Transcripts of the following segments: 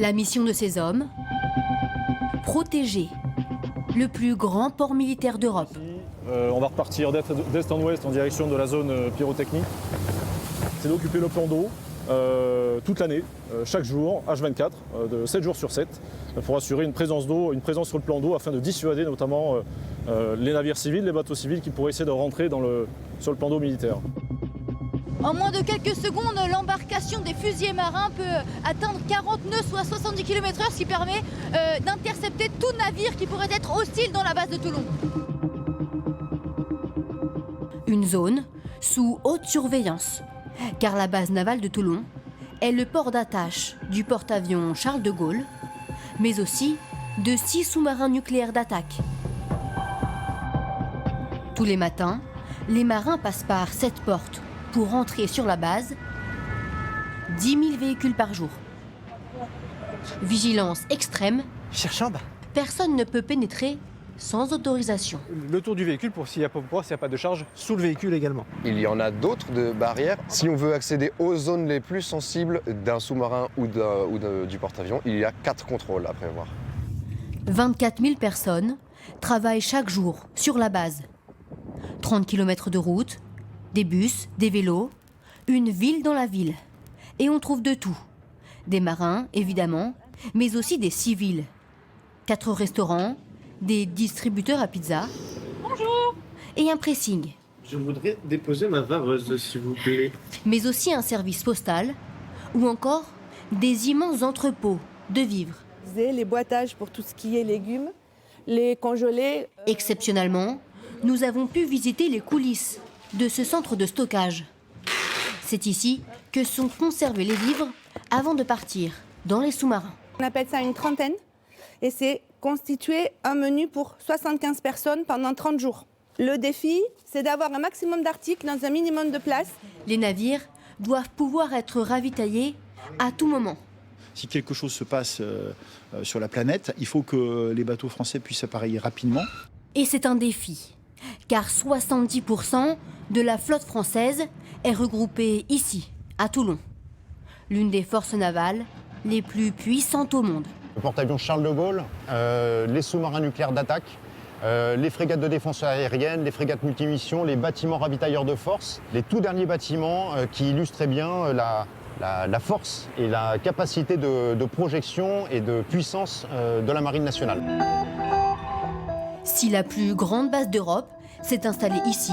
La mission de ces hommes, protéger le plus grand port militaire d'Europe. On va repartir d'est en ouest en direction de la zone pyrotechnique. C'est d'occuper le plan d'eau toute l'année, chaque jour, H24, de 7 jours sur 7, pour assurer une présence d'eau, une présence sur le plan d'eau afin de dissuader notamment les navires civils, les bateaux civils qui pourraient essayer de rentrer sur le plan d'eau militaire. En moins de quelques secondes, l'embarcation des fusiliers marins peut atteindre 40 nœuds, soit 70 km/h, ce qui permet d'intercepter tout navire qui pourrait être hostile dans la base de Toulon. Une zone sous haute surveillance, car la base navale de Toulon est le port d'attache du porte-avions Charles de Gaulle, mais aussi de 6 sous-marins nucléaires d'attaque. Tous les matins, les marins passent par cette porte pour entrer sur la base. 10 000 véhicules par jour. Vigilance extrême. Personne ne peut pénétrer sans autorisation. Le tour du véhicule pour s'il n'y a pas de charge sous le véhicule également. Il y en a d'autres de barrières. Si on veut accéder aux zones les plus sensibles d'un sous-marin ou du porte-avions, il y a 4 contrôles à prévoir. 24 000 personnes travaillent chaque jour sur la base. 30 km de route, des bus, des vélos, une ville dans la ville. Et on trouve de tout. Des marins, évidemment, mais aussi des civils. 4 restaurants, des distributeurs à pizza. Bonjour. Et un pressing. Je voudrais déposer ma vareuse, s'il vous plaît. Mais aussi un service postal ou encore des immenses entrepôts de vivres. Les boîtages pour tout ce qui est légumes, les congelés. Exceptionnellement, nous avons pu visiter les coulisses de ce centre de stockage. C'est ici que sont conservés les vivres avant de partir dans les sous-marins. On appelle ça une trentaine et c'est constituer un menu pour 75 personnes pendant 30 jours. Le défi, c'est d'avoir un maximum d'articles dans un minimum de place. Les navires doivent pouvoir être ravitaillés à tout moment. Si quelque chose se passe sur la planète, il faut que les bateaux français puissent appareiller rapidement. Et c'est un défi, car 70% de la flotte française est regroupée ici, à Toulon. L'une des forces navales les plus puissantes au monde. Le porte-avions Charles de Gaulle, les sous-marins nucléaires d'attaque, les frégates de défense aérienne, les frégates multimissions, les bâtiments ravitailleurs de force, les tout derniers bâtiments qui illustrent très bien la force et la capacité de projection et de puissance de la Marine nationale. Si la plus grande base d'Europe s'est installée ici,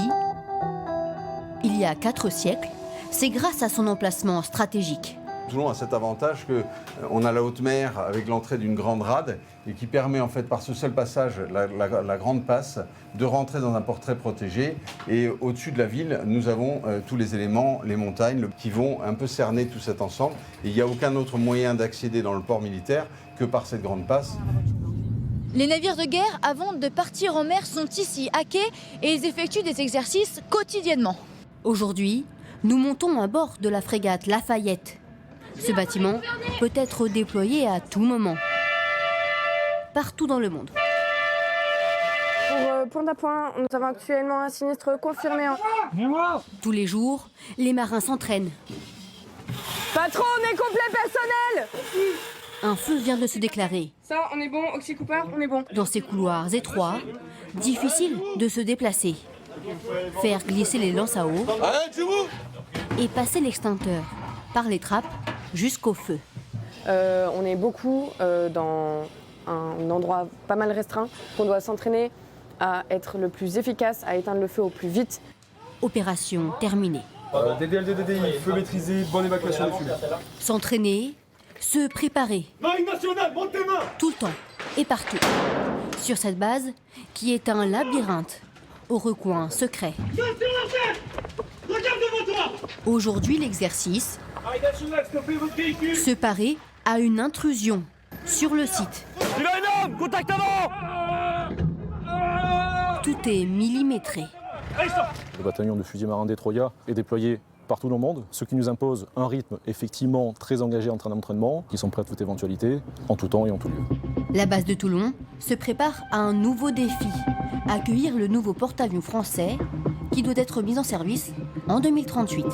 il y a 4 siècles, c'est grâce à son emplacement stratégique. Toulon a cet avantage qu'on a la haute mer avec l'entrée d'une grande rade et qui permet en fait par ce seul passage, la grande passe, de rentrer dans un port très protégé. Et au-dessus de la ville, nous avons tous les éléments, les montagnes qui vont un peu cerner tout cet ensemble. Et il n'y a aucun autre moyen d'accéder dans le port militaire que par cette grande passe. Les navires de guerre, avant de partir en mer, sont ici à quai et ils effectuent des exercices quotidiennement. Aujourd'hui, nous montons à bord de la frégate Lafayette. Ce bâtiment peut être déployé à tout moment, partout dans le monde. Pour point à point, nous avons actuellement un sinistre confirmé. Tous les jours, les marins s'entraînent. Patron, on est complet personnel. Un feu vient de se déclarer. Ça, on est bon, Oxy Cooper, on est bon. Dans ces couloirs étroits, difficile de se déplacer. Faire glisser les lances à eau et passer l'extincteur par les trappes jusqu'au feu. On est beaucoup dans un endroit pas mal restreint, qu'on doit s'entraîner à être le plus efficace, à éteindre le feu au plus vite. Opération terminée. DDLDDI, feu maîtrisé, bonne évacuation des fumées. S'entraîner, se préparer. Marine nationale, monte tes mains! Tout le temps et partout. Sur cette base, qui est un labyrinthe, aux recoins secrets. Regarde devant toi! Aujourd'hui, l'exercice, se parer à une intrusion sur le site. Il a un homme! Contact avant! Tout est millimétré. Le bataillon de fusiliers marins des Troyas est déployé partout dans le monde, ce qui nous impose un rythme effectivement très engagé en train d'entraînement, qui sont prêts à toute éventualité, en tout temps et en tout lieu. La base de Toulon se prépare à un nouveau défi, accueillir le nouveau porte-avions français qui doit être mis en service en 2038.